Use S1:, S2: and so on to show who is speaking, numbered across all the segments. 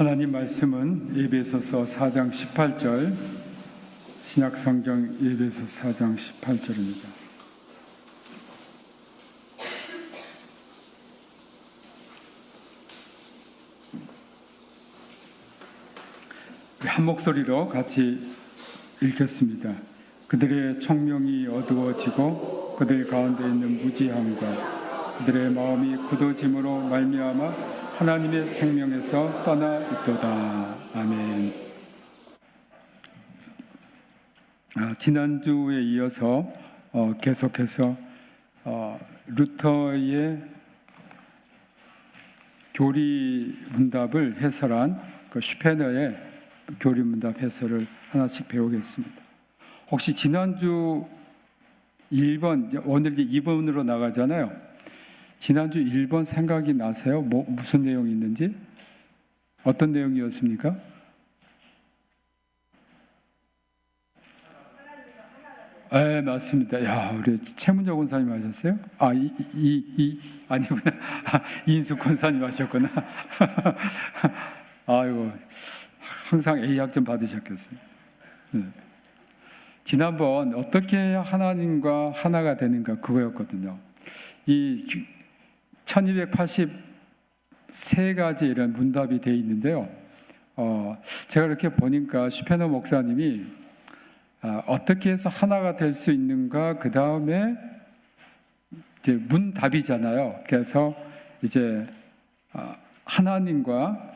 S1: 하나님 말씀은 에베소서 4장 18절, 신약성경 에베소서 4장 18절입니다. 한 목소리로 같이 읽겠습니다. 그들의 총명이 어두워지고 그들 가운데 있는 무지함과 그들의 마음이 굳어짐으로 말미암아 하나님의 생명에서 떠나 있도다. 아멘. 지난주에 이어서 계속해서 루터의 교리문답을 해설한 그 슈페너의 교리문답 해설을 하나씩 배우겠습니다. 혹시 지난주 1번, 오늘 2번으로 나가잖아요. 지난주 1번 생각이 나세요? 무슨 내용이 있는지? 어떤 내용이었습니까? 네, 맞습니다. 야, 우리 최문정 권사님 하셨어요? 아니구나. 이인숙 권사님 하셨구나. 아이고, 항상 A학점 받으셨겠어요. 네. 지난번 어떻게 해야 하나님과 하나가 되는가 그거였거든요. 이 1283가지 이런 문답이 되어 있는데요. 제가 이렇게 보니까 슈페너 목사님이 어떻게 해서 하나가 될 수 있는가, 그 다음에 이제 문답이잖아요. 그래서 이제 하나님과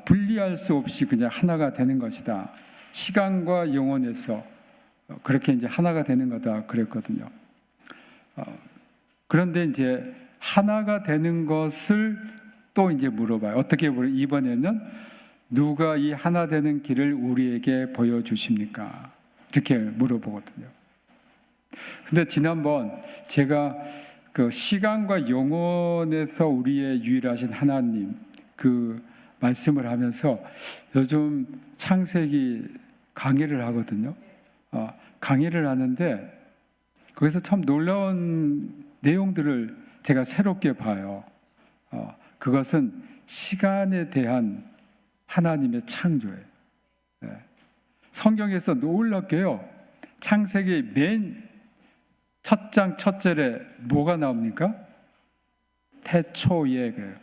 S1: 분리할 수 없이 그냥 하나가 되는 것이다. 시간과 영혼에서 그렇게 이제 하나가 되는 거다 그랬거든요. 그런데 이제 하나가 되는 것을 또 이제 물어봐요. 어떻게 물어요? 이번에는 누가 이 하나 되는 길을 우리에게 보여주십니까? 이렇게 물어보거든요. 근데 지난번 제가 그 시간과 영혼에서 우리의 유일하신 하나님 그 말씀을 하면서 요즘 창세기 강의를 하거든요. 강의를 하는데 거기서 참 놀라운 내용들을 제가 새롭게 봐요. 그것은 시간에 대한 하나님의 창조예요. 성경에서 놀랍게요. 창세기 맨 첫 장 첫 절에 뭐가 나옵니까? 태초에 그래요.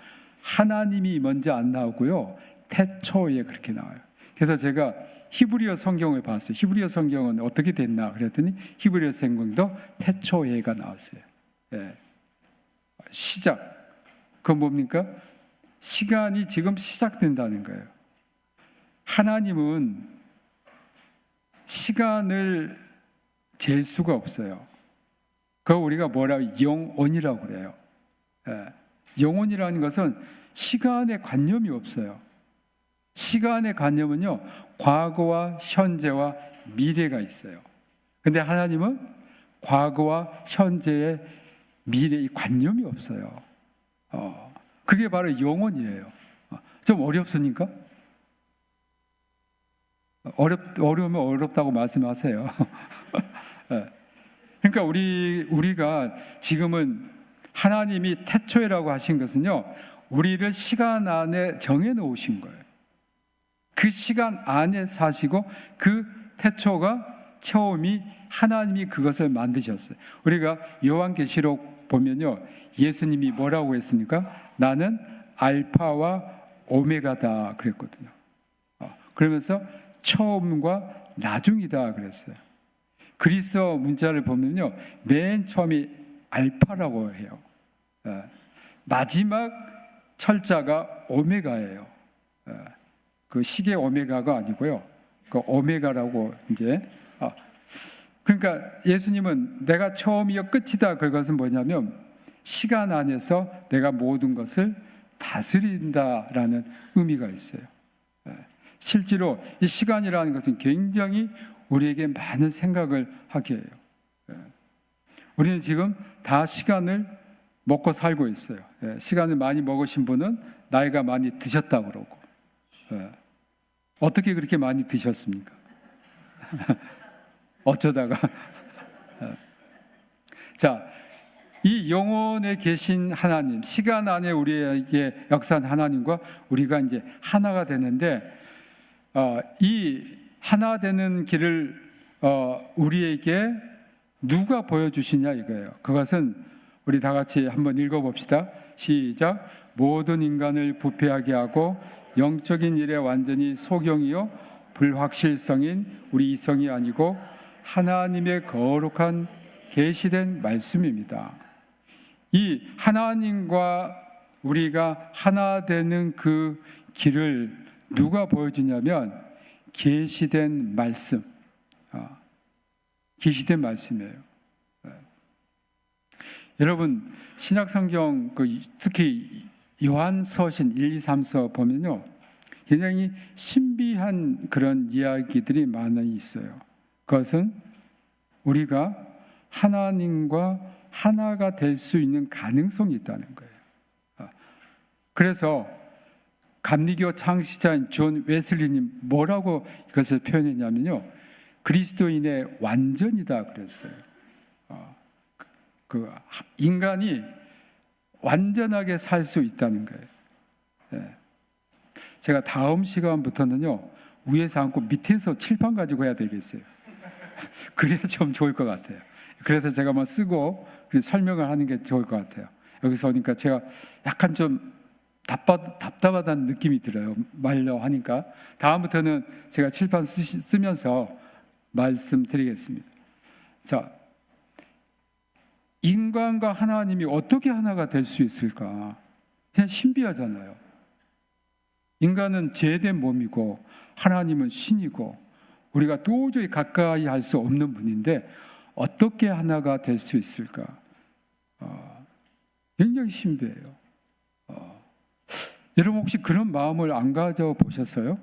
S1: 하나님이 먼저 안 나오고요. 태초에 그렇게 나와요. 그래서 제가 히브리어 성경을 봤어요. 히브리어 성경은 어떻게 됐나 그랬더니 히브리어 성경도 태초에가 나왔어요. 시작. 그건 뭡니까? 시간이 지금 시작된다는 거예요. 하나님은 시간을 잴 수가 없어요. 그거 우리가 뭐라고 영원이라고 그래요. 영원이라는 것은 시간에 관념이 없어요. 시간의 관념은요, 과거와 현재와 미래가 있어요. 근데 하나님은 과거와 현재의 미래의 관념이 없어요. 그게 바로 영혼이에요. 좀 어렵습니까? 어려우면 어렵다고 말씀하세요. 그러니까 우리가 지금은 하나님이 태초에라고 하신 것은요, 우리를 시간 안에 정해 놓으신 거예요. 그 시간 안에 사시고 그 태초가 처음이 하나님이 그것을 만드셨어요. 우리가 요한계시록 보면요, 예수님이 뭐라고 했습니까? 나는 알파와 오메가다 그랬거든요. 그러면서 처음과 나중이다 그랬어요. 그리스어 문자를 보면요, 맨 처음이 알파라고 해요. 마지막 철자가 오메가예요. 그 시계 오메가가 아니고요. 그 오메가라고 이제. 그러니까 예수님은 내가 처음이요 끝이다. 그것은 뭐냐면 시간 안에서 내가 모든 것을 다스린다라는 의미가 있어요. 실제로 이 시간이라는 것은 굉장히 우리에게 많은 생각을 하게 해요. 우리는 지금 다 시간을 먹고 살고 있어요. 시간을 많이 먹으신 분은 나이가 많이 드셨다고 그러고. 어떻게 그렇게 많이 드셨습니까? 어쩌다가. 자, 이 영혼에 계신 하나님, 시간 안에 우리에게 역사한 하나님과 우리가 이제 하나가 되는데, 이 하나 되는 길을 우리에게 누가 보여주시냐 이거예요. 그것은 우리 다 같이 한번 읽어봅시다. 시작. 모든 인간을 부패하게 하고 영적인 일에 완전히 소경이요 불확실성인 우리 이성이 아니고 하나님의 거룩한 계시된 말씀입니다. 이 하나님과 우리가 하나 되는 그 길을 누가 보여주냐면 계시된 말씀, 계시된 말씀이에요. 여러분 신약성경 특히 요한서신 1, 2, 3서 보면요 굉장히 신비한 그런 이야기들이 많이 있어요. 그것은 우리가 하나님과 하나가 될 수 있는 가능성이 있다는 거예요. 그래서 감리교 창시자인 존 웨슬리님 뭐라고 이것을 표현했냐면요 그리스도인의 완전이다 그랬어요. 그 인간이 완전하게 살 수 있다는 거예요. 제가 다음 시간부터는요 위에서 앉고 밑에서 칠판 가지고 해야 되겠어요. 그래야 좀 좋을 것 같아요. 그래서 제가 뭐 쓰고 설명을 하는 게 좋을 것 같아요. 여기서 오니까 제가 약간 좀 답답하다는 느낌이 들어요. 말려 하니까 다음부터는 제가 칠판 쓰면서 말씀드리겠습니다. 자, 인간과 하나님이 어떻게 하나가 될 수 있을까? 그냥 신비하잖아요. 인간은 죄된 몸이고 하나님은 신이고 우리가 도저히 가까이 할 수 없는 분인데 어떻게 하나가 될 수 있을까? 굉장히 신비해요. 여러분 혹시 그런 마음을 안 가져보셨어요?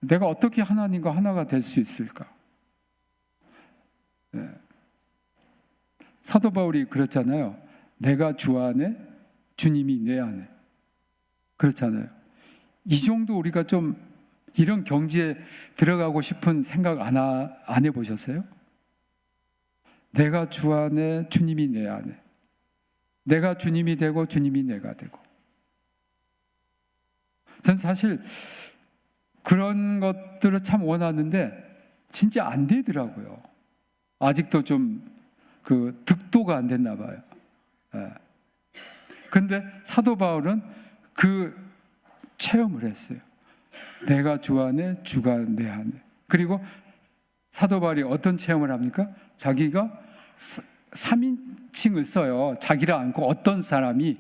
S1: 내가 어떻게 하나님과 하나가 될 수 있을까? 네. 사도 바울이 그랬잖아요. 내가 주 안에, 주님이 내 안에. 그렇잖아요. 이 정도 우리가 좀 이런 경지에 들어가고 싶은 생각 안 해보셨어요? 내가 주 안에, 주님이 내 안에. 내가 주님이 되고 주님이 내가 되고. 전 사실 그런 것들을 참 원하는데 진짜 안 되더라고요. 아직도 좀 득도가 안 됐나 봐요. 그런데 사도 바울은 그 체험을 했어요. 내가 주 안에, 주가 내 안에. 그리고 사도 바울이 어떤 체험을 합니까? 자기가 3인칭을 써요. 자기를 안고 어떤 사람이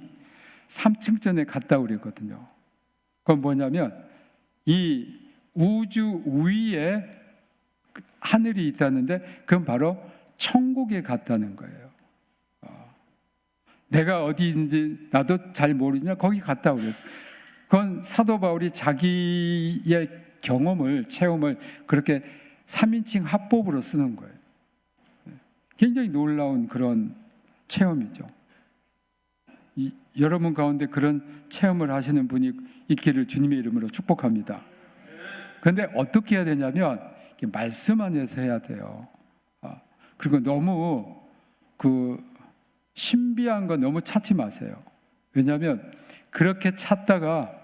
S1: 3층전에 갔다 그랬거든요. 그건 뭐냐면 이 우주 위에 하늘이 있다는데 그건 바로 천국에 갔다는 거예요. 내가 어디 있는지 나도 잘 모르지만 거기 갔다 그랬어요. 그건 사도 바울이 자기의 경험을, 체험을 그렇게 3인칭 합법으로 쓰는 거예요. 굉장히 놀라운 그런 체험이죠. 여러분 가운데 그런 체험을 하시는 분이 있기를 주님의 이름으로 축복합니다. 그런데 어떻게 해야 되냐면 말씀 안에서 해야 돼요. 그리고 너무 신비한 거 너무 찾지 마세요. 왜냐하면 그렇게 찾다가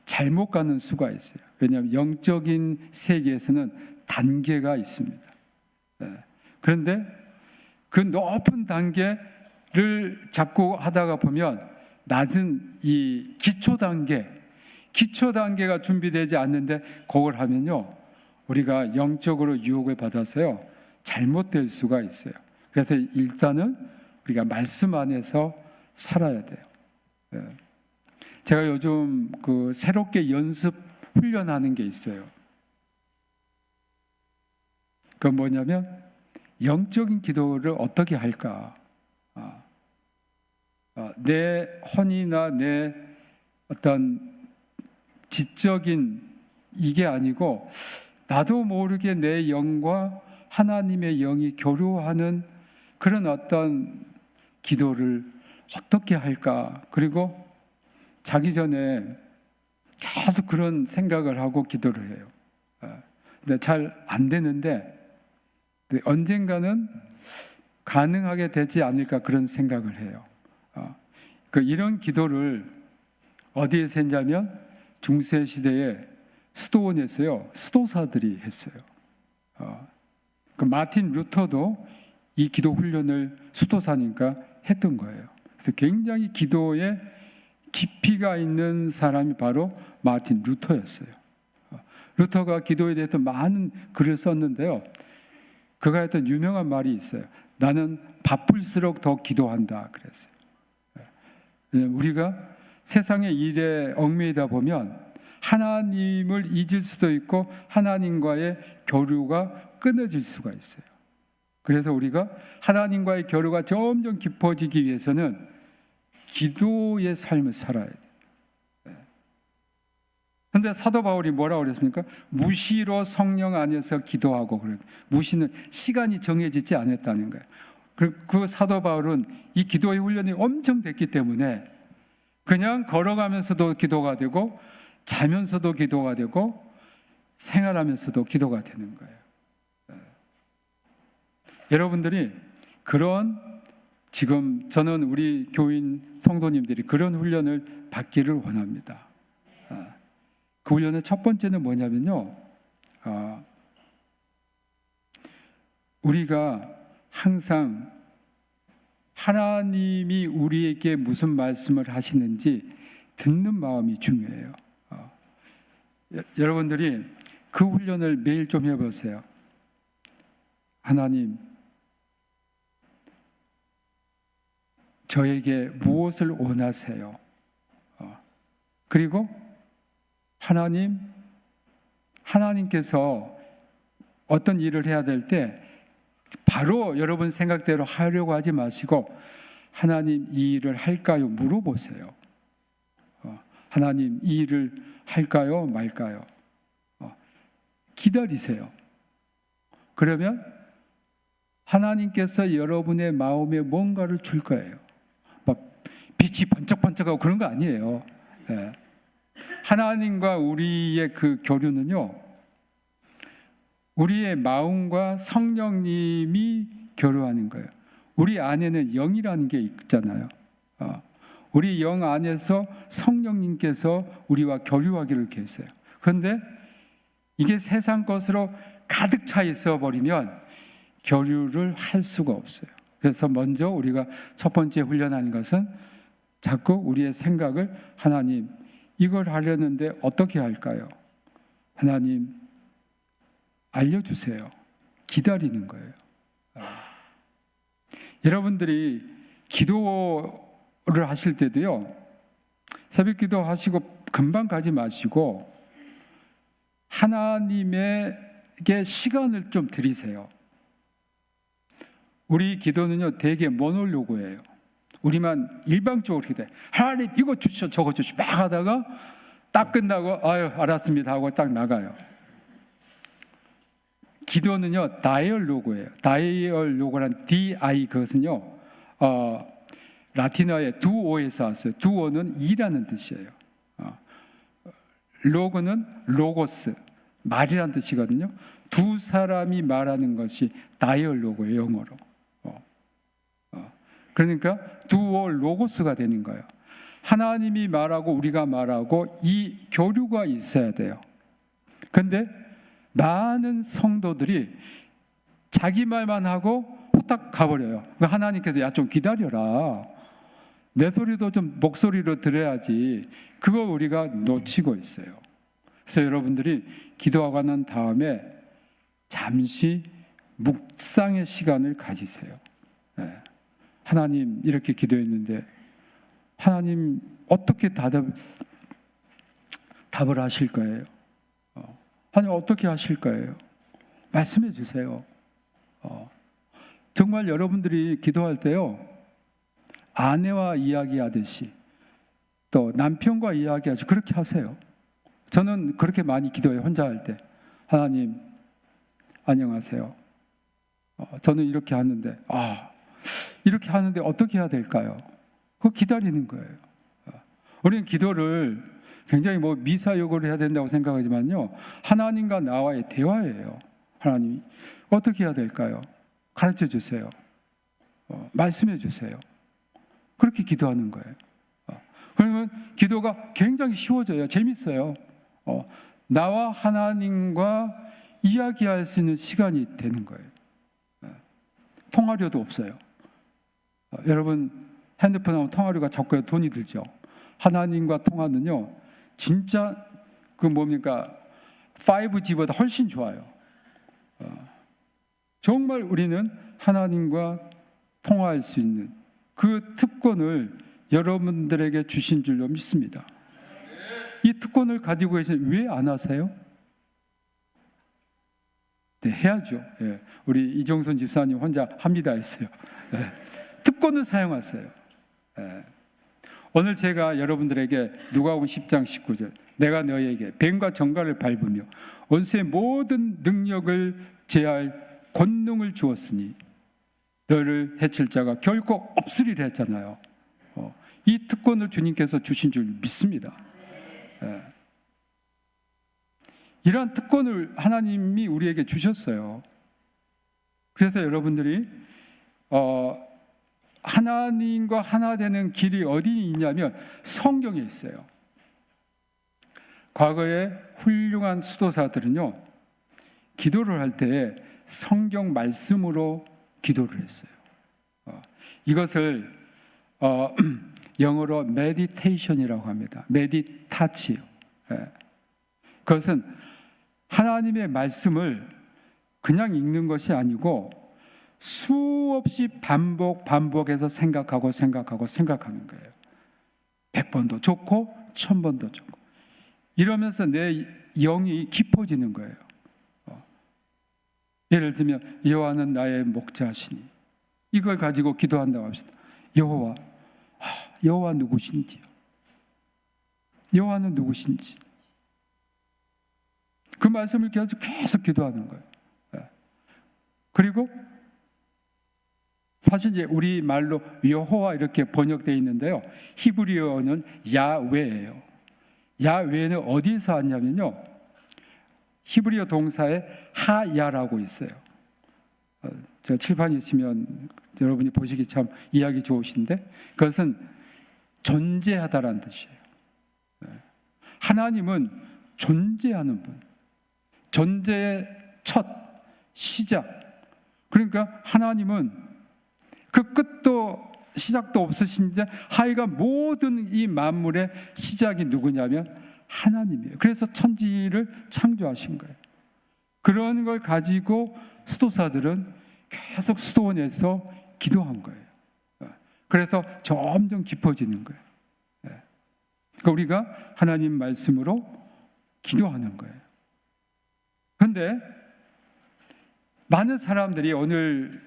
S1: 잘못 가는 수가 있어요. 왜냐하면 영적인 세계에서는 단계가 있습니다. 그런데 그 높은 단계를 자꾸 하다가 보면 낮은 이 기초 단계가 준비되지 않는데 그걸 하면요 우리가 영적으로 유혹을 받아서요 잘못될 수가 있어요. 그래서 일단은 우리가 말씀 안에서 살아야 돼요. 제가 요즘 새롭게 연습 훈련하는 게 있어요. 그건 뭐냐면 영적인 기도를 어떻게 할까? 내 혼이나 내 어떤 지적인 이게 아니고 나도 모르게 내 영과 하나님의 영이 교류하는 그런 어떤 기도를 어떻게 할까? 그리고 자기 전에 계속 그런 생각을 하고 기도를 해요. 근데 잘 안 되는데 언젠가는 가능하게 되지 않을까 그런 생각을 해요. 이런 기도를 어디에서 했냐면 중세 시대에 수도원에서요, 수도사들이 했어요. 마틴 루터도 이 기도 훈련을 수도사니까 했던 거예요. 그래서 굉장히 기도에 깊이가 있는 사람이 바로 마틴 루터였어요. 루터가 기도에 대해서 많은 글을 썼는데요. 그가 했던 유명한 말이 있어요. 나는 바쁠수록 더 기도한다 그랬어요. 우리가 세상의 일에 얽매이다 보면 하나님을 잊을 수도 있고 하나님과의 교류가 끊어질 수가 있어요. 그래서 우리가 하나님과의 교류가 점점 깊어지기 위해서는 기도의 삶을 살아야 돼요. 그런데 사도 바울이 뭐라고 그랬습니까? 무시로 성령 안에서 기도하고 그래요. 무시는 시간이 정해지지 않았다는 거예요. 그 사도 바울은 이 기도의 훈련이 엄청 됐기 때문에 그냥 걸어가면서도 기도가 되고 자면서도 기도가 되고 생활하면서도 기도가 되는 거예요. 여러분들이 그런 지금 저는 우리 교인 성도님들이 그런 훈련을 받기를 원합니다. 그 훈련의 첫 번째는 뭐냐면요. 우리가 항상 하나님이 우리에게 무슨 말씀을 하시는지 듣는 마음이 중요해요. 여러분들이 그 훈련을 매일 좀 해보세요. 하나님, 저에게 무엇을 원하세요? 그리고 하나님께서 어떤 일을 해야 될 때 바로 여러분 생각대로 하려고 하지 마시고 하나님 이 일을 할까요? 물어보세요. 하나님 이 일을 할까요? 말까요? 기다리세요. 그러면 하나님께서 여러분의 마음에 뭔가를 줄 거예요. 막 빛이 번쩍번쩍하고 그런 거 아니에요. 하나님과 우리의 그 교류는요, 우리의 마음과 성령님이 교류하는 거예요. 우리 안에는 영이라는 게 있잖아요. 우리 영 안에서 성령님께서 우리와 교류하기를 계세요. 그런데 이게 세상 것으로 가득 차 있어 버리면 교류를 할 수가 없어요. 그래서 먼저 우리가 첫 번째 훈련하는 것은 자꾸 우리의 생각을 하나님 이걸 하려는데 어떻게 할까요? 하나님 알려주세요. 기다리는 거예요. 여러분들이 기도를 하실 때도요, 새벽 기도 하시고 금방 가지 마시고 하나님에게 시간을 좀 드리세요. 우리 기도는요 되게 모놀로그예요. 우리만 일방적으로 이렇게 돼. 하나님 이거 주시오 저거 주시오 막 하다가 딱 끝나고 아유 알았습니다 하고 딱 나가요. 기도는요 다이얼로그예요. 다이얼로그란 DI 그것은요 라틴어의 두오에서 왔어요. 두오는 이라는 뜻이에요. 로그는 로고스 말이라는 뜻이거든요. 두 사람이 말하는 것이 다이얼로그예요. 영어로. 그러니까 두오 로고스가 되는 거예요. 하나님이 말하고 우리가 말하고 이 교류가 있어야 돼요. 그런데 많은 성도들이 자기 말만 하고 후딱 가버려요. 하나님께서 야 좀 기다려라. 내 소리도 좀 목소리로 들어야지. 그거 우리가 놓치고 있어요. 그래서 여러분들이 기도하고 난 다음에 잠시 묵상의 시간을 가지세요. 하나님 이렇게 기도했는데 하나님 어떻게 답을 하실 거예요? 하나님 어떻게 하실 거예요? 말씀해 주세요. 정말 여러분들이 기도할 때요 아내와 이야기하듯이 또 남편과 이야기하듯이 그렇게 하세요. 저는 그렇게 많이 기도해요. 혼자 할 때. 하나님 안녕하세요. 저는 이렇게 하는데 이렇게 하는데 어떻게 해야 될까요? 그거 기다리는 거예요. 우리는 기도를 굉장히 미사역으로 해야 된다고 생각하지만요 하나님과 나와의 대화예요. 하나님 어떻게 해야 될까요? 가르쳐 주세요. 말씀해 주세요. 그렇게 기도하는 거예요. 그러면 기도가 굉장히 쉬워져요. 재밌어요. 나와 하나님과 이야기할 수 있는 시간이 되는 거예요. 통화료도 없어요. 여러분 핸드폰하면 통화료가 적고요. 돈이 들죠. 하나님과 통화는요 진짜 5G보다 훨씬 좋아요. 정말 우리는 하나님과 통화할 수 있는 그 특권을 여러분들에게 주신 줄로 믿습니다. 이 특권을 가지고 계시는 왜 안 하세요? 네, 해야죠. 예, 우리 이정선 집사님 혼자 합니다 했어요. 예, 특권을 사용하세요. 예. 오늘 제가 여러분들에게 누가복음 10장 19절 내가 너희에게 뱀과 정갈을 밟으며 원수의 모든 능력을 제할 권능을 주었으니 너를 해칠 자가 결코 없으리라 했잖아요. 이 특권을 주님께서 주신 줄 믿습니다. 예. 이러한 특권을 하나님이 우리에게 주셨어요. 그래서 여러분들이 하나님과 하나 되는 길이 어디 있냐면 성경에 있어요. 과거에 훌륭한 수도사들은요 기도를 할 때에 성경 말씀으로 기도를 했어요. 이것을 영어로 meditation이라고 합니다. 메디타치요. 그것은 하나님의 말씀을 그냥 읽는 것이 아니고 수없이 반복해서 생각하는 거예요. 100번도 좋고 1000번도 좋고 이러면서 내 영이 깊어지는 거예요. 예를 들면 여호와는 나의 목자시니 이걸 가지고 기도한다고 합시다. 여호와 누구신지요? 여호와는 누구신지 그 말씀을 계속 기도하는 거예요. 그리고 사실 이제 우리 말로 여호와 이렇게 번역되어 있는데요. 히브리어는 야훼예요. 야훼는 어디서 왔냐면요. 히브리어 동사에 하야라고 있어요. 제가 칠판에 있으면 여러분이 보시기 참 이해하기 좋으신데 그것은 존재하다라는 뜻이에요. 하나님은 존재하는 분. 존재의 첫 시작. 그러니까 하나님은 그 끝도 시작도 없으신데 하여간 모든 이 만물의 시작이 누구냐면 하나님이에요. 그래서 천지를 창조하신 거예요. 그런 걸 가지고 수도사들은 계속 수도원에서 기도한 거예요. 그래서 점점 깊어지는 거예요. 그러니까 우리가 하나님 말씀으로 기도하는 거예요. 그런데 많은 사람들이 오늘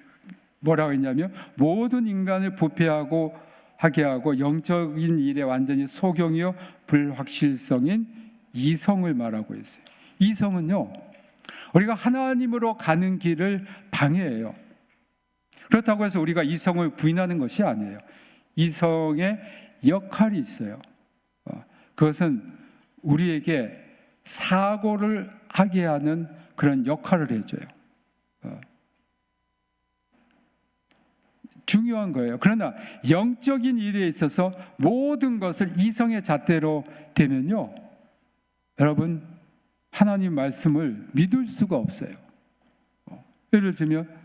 S1: 뭐라고 했냐면 모든 인간을 부패하고 하게 하고 영적인 일에 완전히 소경이요 불확실성인 이성을 말하고 있어요. 이성은요 우리가 하나님으로 가는 길을 방해해요. 그렇다고 해서 우리가 이성을 부인하는 것이 아니에요. 이성의 역할이 있어요. 그것은 우리에게 사고를 하게 하는 그런 역할을 해줘요. 중요한 거예요. 그러나 영적인 일에 있어서 모든 것을 이성의 잣대로 되면요 여러분 하나님 말씀을 믿을 수가 없어요. 예를 들면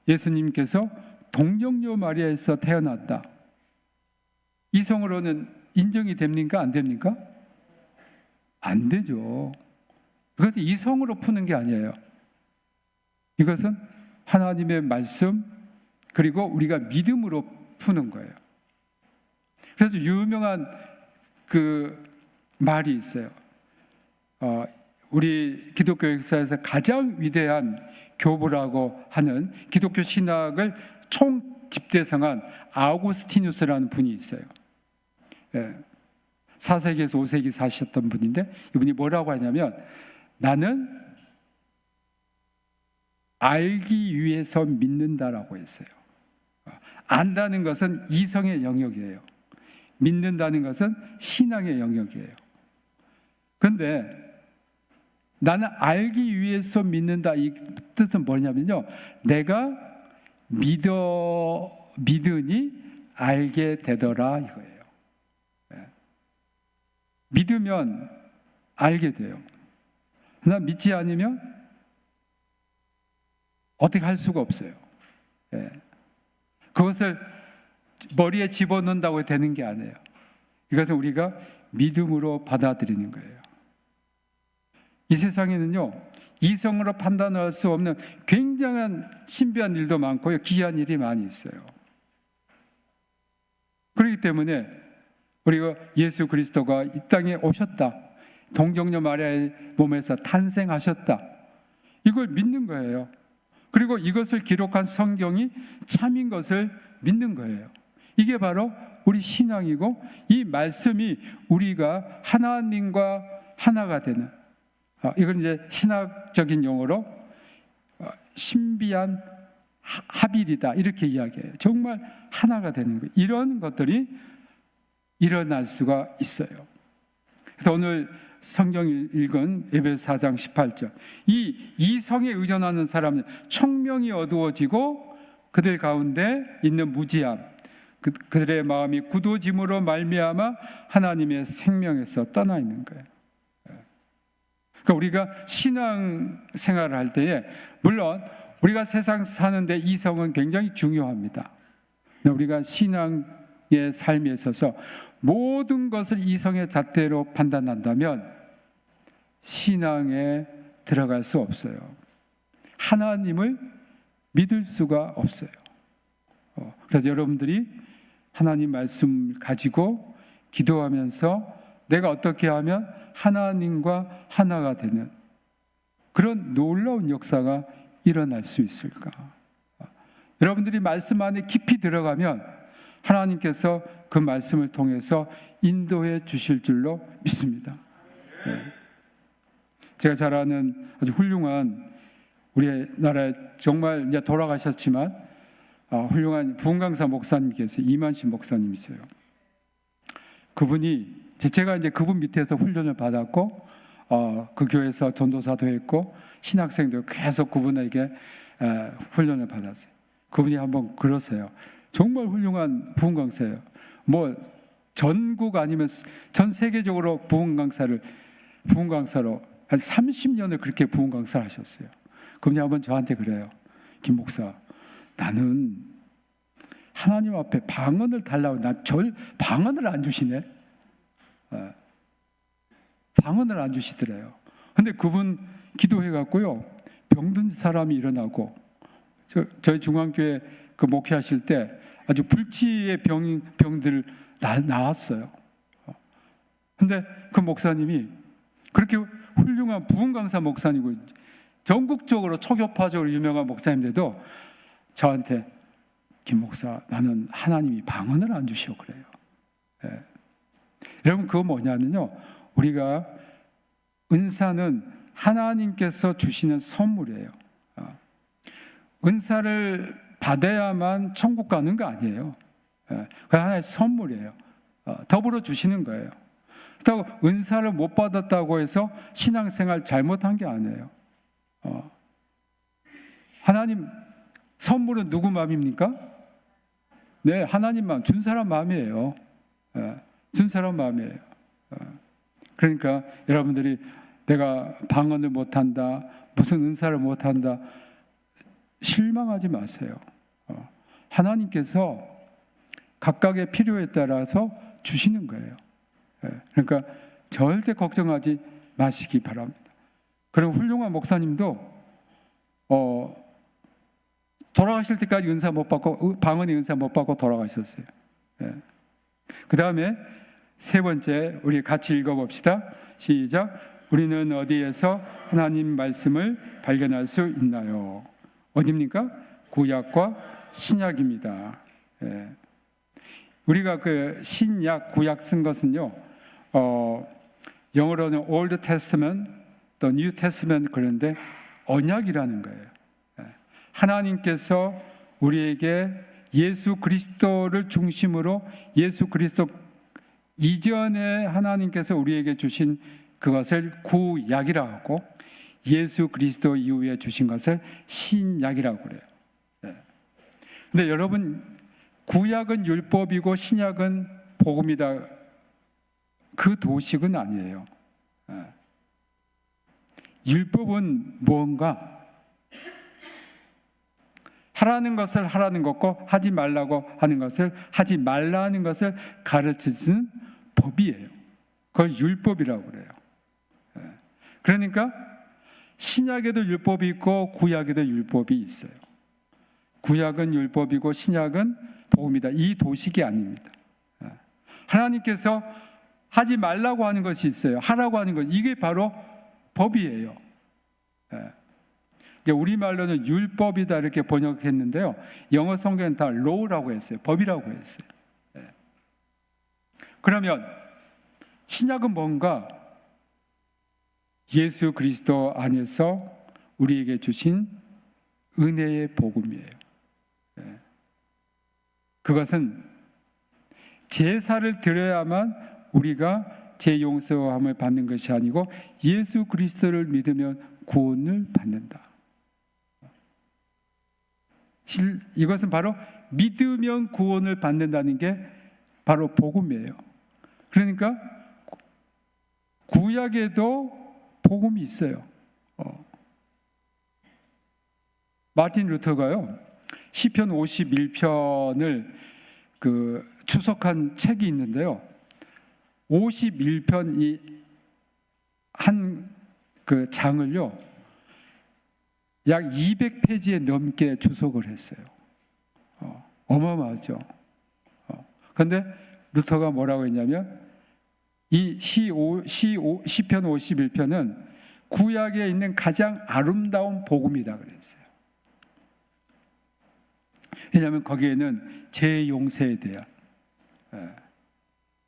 S1: 예수님께서 동정녀 마리아에서 태어났다. 이성으로는 인정이 됩니까? 안 됩니까? 안 되죠. 그것은 이성으로 푸는 게 아니에요. 이것은 하나님의 말씀 그리고 우리가 믿음으로 푸는 거예요. 그래서 유명한 그 말이 있어요. 우리 기독교 역사에서 가장 위대한 교부라고 하는 기독교 신학을 총집대성한 아우구스티누스라는 분이 있어요. 4세기에서 5세기 사셨던 분인데 이분이 뭐라고 하냐면 나는 알기 위해서 믿는다라고 했어요. 안다는 것은 이성의 영역이에요. 믿는다는 것은 신앙의 영역이에요. 그런데 나는 알기 위해서 믿는다 이 뜻은 뭐냐면요 내가 믿으니 알게 되더라 이거예요. 믿으면 알게 돼요. 그러나 믿지 않으면 어떻게 할 수가 없어요. 그것을 머리에 집어넣는다고 되는 게 아니에요. 이것은 우리가 믿음으로 받아들이는 거예요. 이 세상에는요, 이성으로 판단할 수 없는 굉장한 신비한 일도 많고요, 기이한 일이 많이 있어요. 그렇기 때문에 우리가 예수 그리스도가 이 땅에 오셨다, 동정녀 마리아의 몸에서 탄생하셨다, 이걸 믿는 거예요. 그리고 이것을 기록한 성경이 참인 것을 믿는 거예요. 이게 바로 우리 신앙이고, 이 말씀이 우리가 하나님과 하나가 되는, 이건 이제 신학적인 용어로 신비한 합일이다 이렇게 이야기해요. 정말 하나가 되는 거예요. 이런 것들이 일어날 수가 있어요. 그래서 오늘 성경 읽은 에베소 4장 18절, 이 이성에 의존하는 사람은 총명이 어두워지고 그들 가운데 있는 무지함, 그들의 마음이 굳어짐으로 말미암아 하나님의 생명에서 떠나 있는 거예요. 그러니까 우리가 신앙 생활을 할 때에, 물론 우리가 세상 사는데 이성은 굉장히 중요합니다. 우리가 신앙의 삶에 있어서 모든 것을 이성의 잣대로 판단한다면 신앙에 들어갈 수 없어요. 하나님을 믿을 수가 없어요. 그래서 여러분들이 하나님 말씀을 가지고 기도하면서 내가 어떻게 하면 하나님과 하나가 되는 그런 놀라운 역사가 일어날 수 있을까? 여러분들이 말씀 안에 깊이 들어가면 하나님께서 그 말씀을 통해서 인도해 주실 줄로 믿습니다. 제가 잘 아는 아주 훌륭한, 우리나라에 정말 이제 돌아가셨지만 훌륭한 부흥강사 목사님께서, 이만신 목사님이세요. 그분이, 제가 이제 그분 밑에서 훈련을 받았고, 그 교회에서 전도사도 했고 신학생도 계속 그분에게 훈련을 받았어요. 그분이 한번 그러세요. 정말 훌륭한 부흥강사예요. 뭐 전국 아니면 전 세계적으로 부흥강사로 한 30년을 그렇게 부흥강사를 하셨어요. 그분이 한번 저한테 그래요. 김 목사, 나는 하나님 앞에 방언을 달라고, 방언을 안 주시네. 방언을 안 주시더래요. 근데 그분 기도해갖고요, 병든 사람이 일어나고, 저희 중앙교회 그 목회하실 때 아주 불치의 병들 나왔어요. 근데 그 목사님이 그렇게 훌륭한 부흥강사 목사님이고 전국적으로 초교파적으로 유명한 목사님인데도 저한테, 김 목사, 나는 하나님이 방언을 안 주시오 그래요. 여러분, 그거 뭐냐면요, 우리가 은사는 하나님께서 주시는 선물이에요. 은사를 받아야만 천국 가는 거 아니에요. 그 하나의 선물이에요. 더불어 주시는 거예요. 그렇다고 은사를 못 받았다고 해서 신앙생활 잘못한 게 아니에요. 하나님 선물은 누구 마음입니까? 네, 하나님 마음, 준 사람 마음이에요. 준 사람 마음이에요. 그러니까 여러분들이 내가 방언을 못한다, 무슨 은사를 못한다, 실망하지 마세요. 하나님께서 각각의 필요에 따라서 주시는 거예요. 그러니까 절대 걱정하지 마시기 바랍니다. 그리고 훌륭한 목사님도 돌아가실 때까지 은사 못 받고, 방언의 은사 못 받고 돌아가셨어요. 그 다음에 세 번째, 우리 같이 읽어봅시다. 시작. 우리는 어디에서 하나님 말씀을 발견할 수 있나요? 어디입니까? 구약과 신약입니다. 우리가 그 신약, 구약 쓴 것은요, 영어로는 Old Testament, 또 New Testament, 그런데 언약이라는 거예요. 하나님께서 우리에게 예수 그리스도를 중심으로, 예수 그리스도 이전에 하나님께서 우리에게 주신 그것을 구약이라고 하고, 예수 그리스도 이후에 주신 것을 신약이라고 그래요. 근데 여러분, 구약은 율법이고 신약은 복음이다. 그 도식은 아니에요. 율법은 무언가 하라는 것을 하라는 것고 하지 말라고 하는 것을 하지 말라 하는 것을 가르치는 법이에요. 그걸 율법이라고 그래요. 그러니까 신약에도 율법이 있고 구약에도 율법이 있어요. 구약은 율법이고 신약은 복음이다. 이 도식이 아닙니다. 하나님께서 하지 말라고 하는 것이 있어요. 하라고 하는 것, 이게 바로 법이에요. 우리말로는 율법이다 이렇게 번역했는데요. 영어 성경은 다 law라고 했어요. 법이라고 했어요. 그러면 신약은 뭔가? 예수 그리스도 안에서 우리에게 주신 은혜의 복음이에요. 그것은 제사를 드려야만 우리가 죄 용서함을 받는 것이 아니고 예수 그리스도를 믿으면 구원을 받는다. 이것은 바로 믿으면 구원을 받는다는 게 바로 복음이에요. 그러니까 구약에도 복음이 있어요. 마틴 루터가요, 시편 51편을 주석한 책이 있는데요. 51편 이 한 장을요, 약 200페이지에 넘게 주석을 했어요. 어마어마하죠. 그런데 루터가 뭐라고 했냐면 이 시편 51편은 구약에 있는 가장 아름다운 복음이다 그랬어요. 왜냐하면 거기에는 죄 용서에 대한,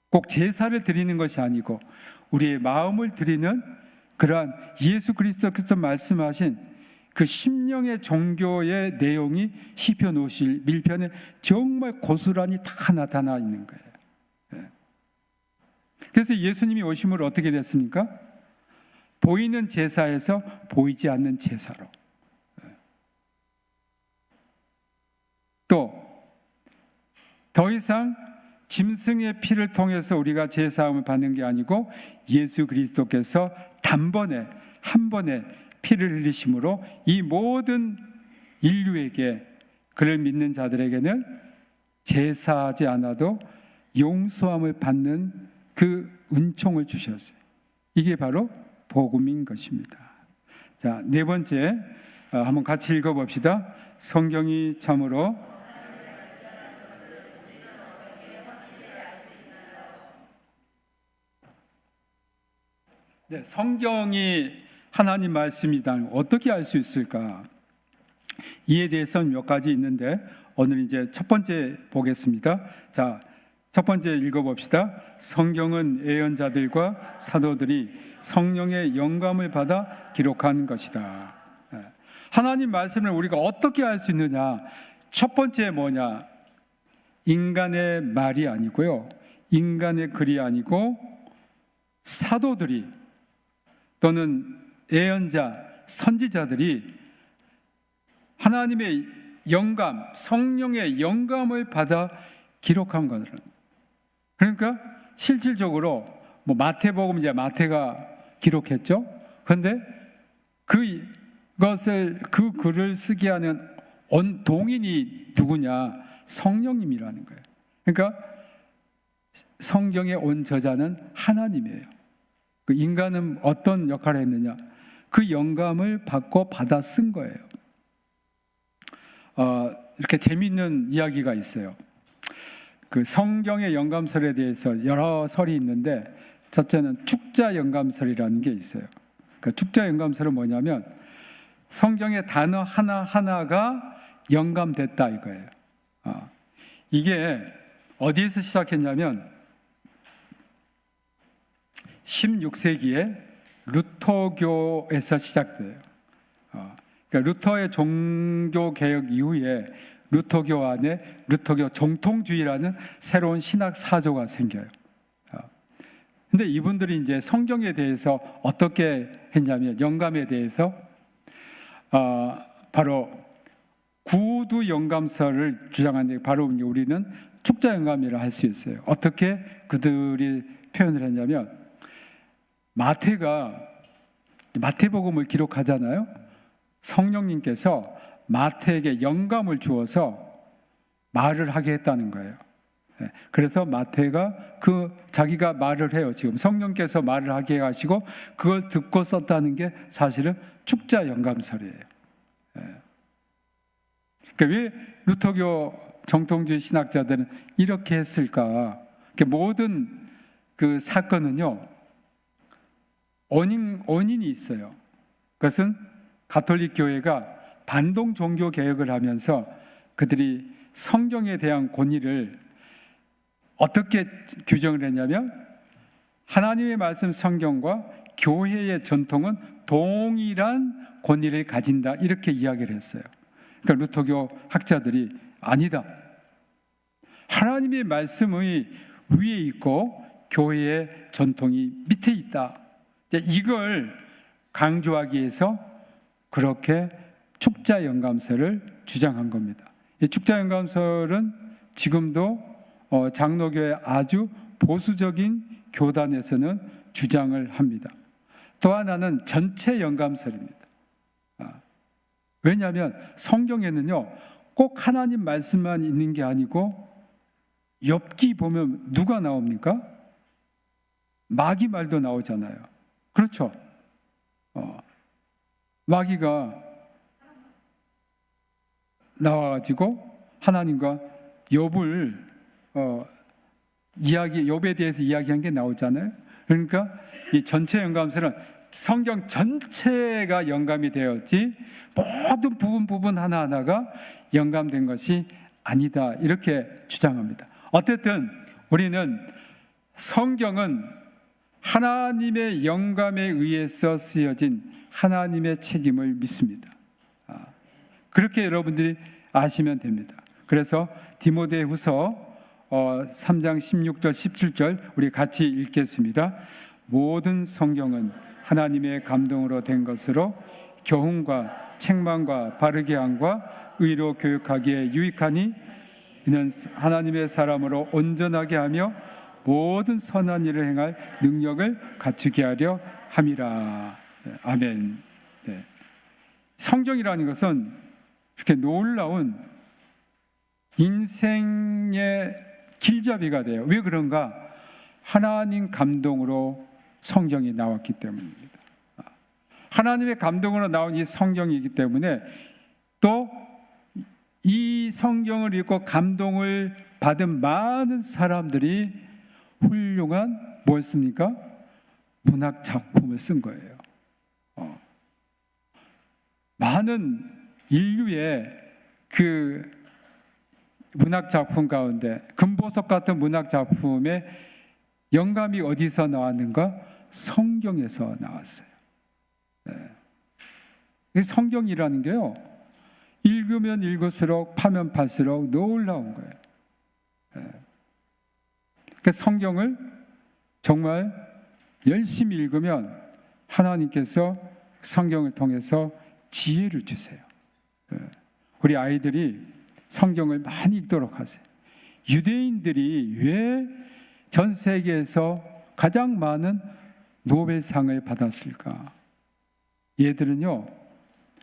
S1: 꼭 제사를 드리는 것이 아니고 우리의 마음을 드리는 그러한 예수 그리스도께서 말씀하신 그 심령의 종교의 내용이 시편 51편에 정말 고스란히 다 나타나 있는 거예요. 그래서 예수님이 오심으로 어떻게 됐습니까? 보이는 제사에서 보이지 않는 제사로, 또 더 이상 짐승의 피를 통해서 우리가 제사함을 받는 게 아니고 예수 그리스도께서 단번에 한 번에 피를 흘리심으로 이 모든 인류에게, 그를 믿는 자들에게는 제사하지 않아도 용서함을 받는 그 은총을 주셨어요. 이게 바로 복음인 것입니다. 자, 네 번째, 한번 같이 읽어봅시다. 성경이 참으로 성경이 하나님 말씀이다. 어떻게 알 수 있을까? 이에 대해서는 몇 가지 있는데 오늘 이제 첫 번째 보겠습니다. 자, 첫 번째 읽어봅시다. 성경은 예언자들과 사도들이 성령의 영감을 받아 기록한 것이다. 하나님 말씀을 우리가 어떻게 알 수 있느냐? 첫 번째 뭐냐? 인간의 말이 아니고요, 인간의 글이 아니고 사도들이 또는 예언자, 선지자들이 하나님의 영감, 성령의 영감을 받아 기록한 것을. 그러니까 실질적으로 마태복음 이제 마태가 기록했죠. 그런데 그 글을 쓰게 하는 동인이 누구냐? 성령님이라는 거예요. 그러니까 성경의 온 저자는 하나님이에요. 그 인간은 어떤 역할을 했느냐? 그 영감을 받아 쓴 거예요. 이렇게 재미있는 이야기가 있어요. 그 성경의 영감설에 대해서 여러 설이 있는데, 첫째는 축자 영감설이라는 게 있어요. 그 축자 영감설은 뭐냐면 성경의 단어 하나하나가 영감됐다 이거예요. 이게 어디에서 시작했냐면 16세기에 루터교에서 시작돼요. 그러니까 루터의 종교개혁 이후에 루터교 안에 루터교 정통주의라는 새로운 신학 사조가 생겨요. 근데 이분들이 이제 성경에 대해서 어떻게 했냐면, 영감에 대해서 바로 구두 영감설을 주장하는 게 바로 우리는 축자 영감이라 할 수 있어요. 어떻게 그들이 표현을 했냐면, 마태가 마태복음을 기록하잖아요. 성령님께서 마태에게 영감을 주어서 말을 하게 했다는 거예요. 그래서 마태가 자기가 말을 해요. 지금 성령께서 말을 하게 하시고 그걸 듣고 썼다는 게 사실은 축자 영감설이에요. 그러니까 왜 루터교 정통주의 신학자들은 이렇게 했을까? 모든 그 사건은요, 원인이 있어요. 그것은 가톨릭 교회가 반동 종교 개혁을 하면서 그들이 성경에 대한 권위를 어떻게 규정을 했냐면, 하나님의 말씀 성경과 교회의 전통은 동일한 권위를 가진다, 이렇게 이야기를 했어요. 그러니까 루터교 학자들이 아니다, 하나님의 말씀의 위에 있고 교회의 전통이 밑에 있다, 이걸 강조하기 위해서 그렇게 축자 영감설을 주장한 겁니다. 이 축자 영감설은 지금도 장로교의 아주 보수적인 교단에서는 주장을 합니다. 또 하나는 전체 영감설입니다. 왜냐하면 성경에는요, 꼭 하나님 말씀만 있는 게 아니고, 욥기 보면 누가 나옵니까? 마귀 말도 나오잖아요. 그렇죠? 마귀가 나와가지고 하나님과 욥을 욥에 대해서 이야기한 게 나오잖아요. 그러니까 이 전체 영감설은 성경 전체가 영감이 되었지 모든 부분 하나하나가 영감된 것이 아니다, 이렇게 주장합니다. 어쨌든 우리는 성경은 하나님의 영감에 의해서 쓰여진 하나님의 책임을 믿습니다. 그렇게 여러분들이 아시면 됩니다. 그래서 디모데후서 3장 16절 17절 우리 같이 읽겠습니다. 모든 성경은 하나님의 감동으로 된 것으로 교훈과 책망과 바르게 함과 의로 교육하기에 유익하니 이는 하나님의 사람으로 온전하게 하며 모든 선한 일을 행할 능력을 갖추게 하려 함이라. 아멘. 네. 성경이라는 것은 이렇게 놀라운 인생의 길잡이가 돼요. 왜 그런가? 하나님 감동으로 성경이 나왔기 때문입니다. 하나님의 감동으로 나온 이 성경이기 때문에 또 이 성경을 읽고 감동을 받은 많은 사람들이 훌륭한 뭐였습니까? 문학 작품을 쓴 거예요. 많은 인류의 그 문학 작품 가운데 금보석 같은 문학 작품의 영감이 어디서 나왔는가? 성경에서 나왔어요. 성경이라는 게요, 읽으면 읽을수록 파면 팔수록 놀라운 거예요. 그러니까 성경을 정말 열심히 읽으면 하나님께서 성경을 통해서 지혜를 주세요. 우리 아이들이 성경을 많이 읽도록 하세요. 유대인들이 왜 전 세계에서 가장 많은 노벨상을 받았을까? 얘들은요,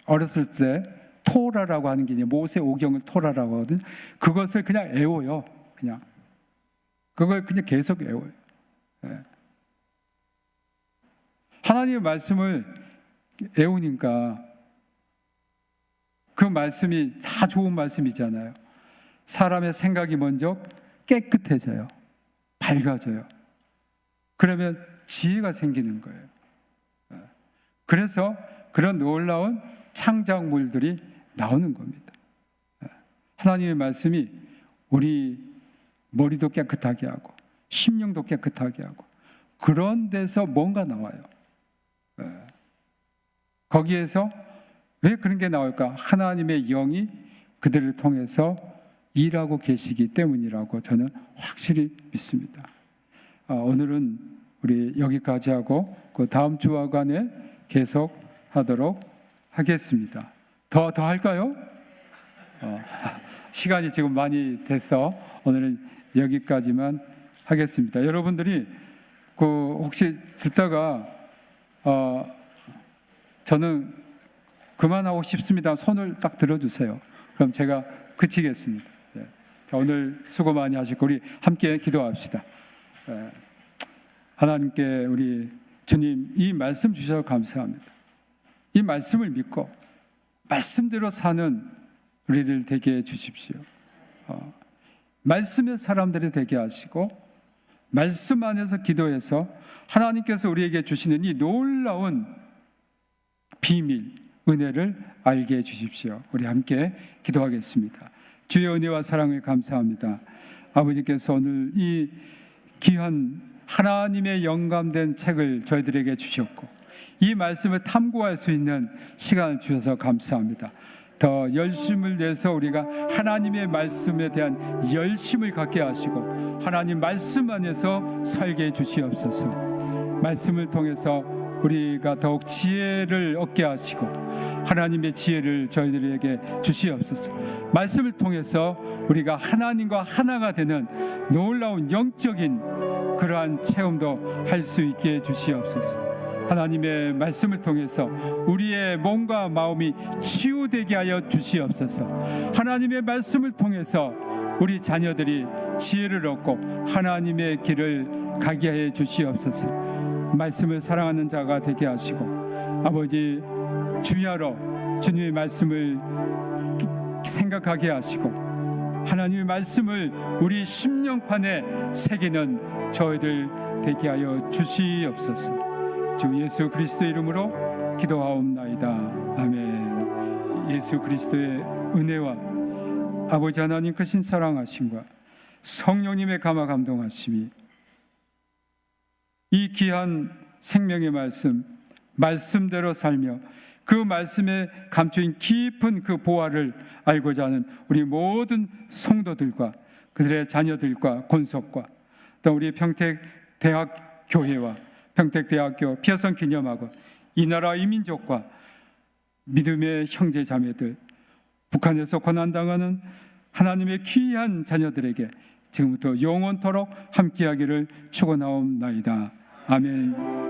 S1: 어렸을 때 토라라고 하는 게 이제 모세 오경을 토라라고 하거든. 그것을 그냥 외워요. 그걸 그냥 계속 외워요. 하나님의 말씀을 외우니까 그 말씀이 다 좋은 말씀이잖아요. 사람의 생각이 먼저 깨끗해져요. 밝아져요. 그러면 지혜가 생기는 거예요. 그래서 그런 놀라운 창작물들이 나오는 겁니다. 하나님의 말씀이 우리 머리도 깨끗하게 하고 심령도 깨끗하게 하고 그런 데서 뭔가 나와요. 거기에서 왜 그런 게 나올까? 하나님의 영이 그들을 통해서 일하고 계시기 때문이라고 저는 확실히 믿습니다. 오늘은 우리 여기까지 하고 그 다음 주간에 계속 하도록 하겠습니다. 더 할까요? 시간이 지금 많이 돼서 오늘은 여기까지만 하겠습니다. 여러분들이 혹시 듣다가 저는 그만하고 싶습니다. 손을 딱 들어주세요. 그럼 제가 그치겠습니다. 오늘 수고 많이 하시고 우리 함께 기도합시다. 하나님께 우리 주님 이 말씀 주셔서 감사합니다. 이 말씀을 믿고 말씀대로 사는 우리들 되게 해 주십시오. 말씀의 사람들이 되게 하시고 말씀 안에서 기도해서 하나님께서 우리에게 주시는 이 놀라운 비밀, 은혜를 알게 해 주십시오. 우리 함께 기도하겠습니다. 주의 은혜와 사랑을 감사합니다. 아버지께서 오늘 이 귀한 하나님의 영감된 책을 저희들에게 주셨고 이 말씀을 탐구할 수 있는 시간을 주셔서 감사합니다. 더 열심을 내서 우리가 하나님의 말씀에 대한 열심을 갖게 하시고 하나님 말씀 안에서 살게 해 주시옵소서. 말씀을 통해서 우리가 더욱 지혜를 얻게 하시고 하나님의 지혜를 저희들에게 주시옵소서. 말씀을 통해서 우리가 하나님과 하나가 되는 놀라운 영적인 그러한 체험도 할 수 있게 해 주시옵소서. 하나님의 말씀을 통해서 우리의 몸과 마음이 치유되게 하여 주시옵소서. 하나님의 말씀을 통해서 우리 자녀들이 지혜를 얻고 하나님의 길을 가게 해 주시옵소서. 말씀을 사랑하는 자가 되게 하시고 아버지 주야로 주님의 말씀을 생각하게 하시고 하나님의 말씀을 우리 심령판에 새기는 저희들 되게 하여 주시옵소서. 주 예수 그리스도의 이름으로 기도하옵나이다. 아멘. 예수 그리스도의 은혜와 아버지 하나님 크신 사랑하심과 성령님의 감화 감동하심이 이 귀한 생명의 말씀대로 살며 그 말씀에 감추인 깊은 그 보화를 알고자 하는 우리 모든 성도들과 그들의 자녀들과 권속과 또 우리 평택대학교회와 평택대학교 피어성기념학원 이 나라 이민족과 믿음의 형제 자매들 북한에서 고난당하는 하나님의 귀한 자녀들에게 지금부터 영원토록 함께하기를 축원하옵나이다. 아멘.